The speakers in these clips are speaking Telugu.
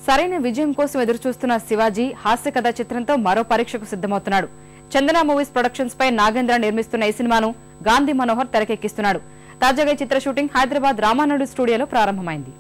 సరైన విజయం కోసం ఎదురుచూస్తున్న శివాజీ హాస్య కథా చిత్రంతో మరో పరీక్షకు సిద్ధమవుతున్నాడు. చందన మూవీస్ ప్రొడక్షన్స్ పై నాగేంద్ర నిర్మిస్తున్న ఈ సినిమాను గాంధీ మనోహర్ తెరకెక్కిస్తున్నాడు. తాజాగా చిత్ర షూటింగ్ హైదరాబాద్ రామానాయుడు స్టూడియోలో ప్రారంభమైంది.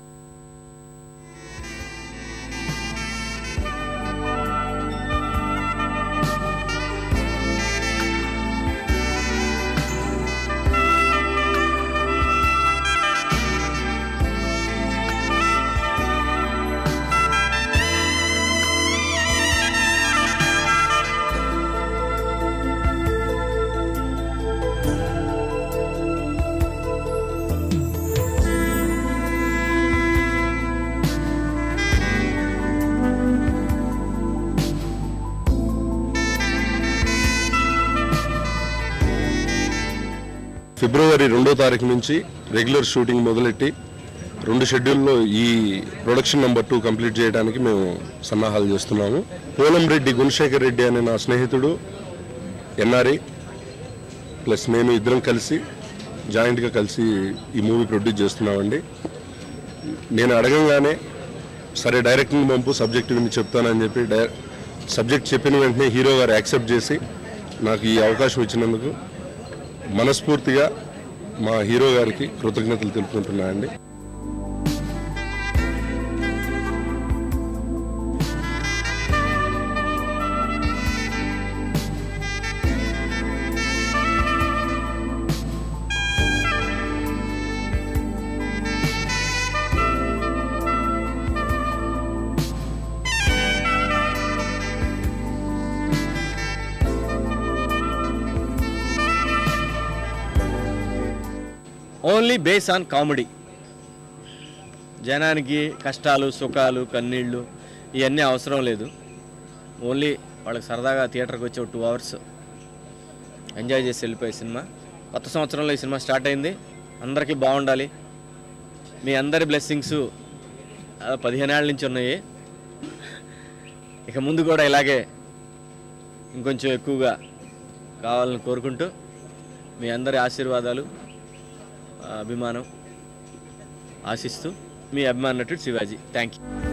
ఫిబ్రవరి 2వ తారీఖు నుంచి రెగ్యులర్ షూటింగ్ మొదలెట్టి 2 షెడ్యూల్లో ఈ ప్రొడక్షన్ నెంబర్ 2 కంప్లీట్ చేయడానికి మేము సన్నాహాలు చేస్తున్నాము. పోలంరెడ్డి గుణశేఖర్ రెడ్డి అనే నా స్నేహితుడు ఎన్ఆర్ఐ ప్లస్ మేము ఇద్దరం కలిసి జాయింట్గా కలిసి ఈ మూవీ ప్రొడ్యూస్ చేస్తున్నామండి. నేను అడగంగానే సరే డైరెక్టింగ్ పంపు సబ్జెక్ట్ విని చెప్తానని చెప్పి సబ్జెక్ట్ చెప్పిన వెంటనే హీరో గారు యాక్సెప్ట్ చేసి నాకు ఈ అవకాశం ఇచ్చినందుకు మనస్ఫూర్తిగా మా హీరో గారికి కృతజ్ఞతలు తెలుపుకుంటున్నానండి. Only base on comedy. జనానికి కష్టాలు సుఖాలు కన్నీళ్ళు ఇవన్నీ అవసరం లేదు. ఓన్లీ వాళ్ళకి సరదాగా థియేటర్కి వచ్చి 2 అవర్స్ ఎంజాయ్ చేసి వెళ్ళిపోయే సినిమా. కొత్త సంవత్సరంలో ఈ సినిమా స్టార్ట్ అయింది. అందరికీ బాగుండాలి. మీ అందరి బ్లెస్సింగ్స్ 15 ఏళ్ళ నుంచి ఉన్నాయి. ఇక ముందు కూడా ఇలాగే ఇంకొంచెం ఎక్కువగా కావాలని కోరుకుంటూ మీ అందరి ఆశీర్వాదాలు అభిమానం ఆశిస్తూ మీ అభిమాన నటుడు శివాజీ. Thank you.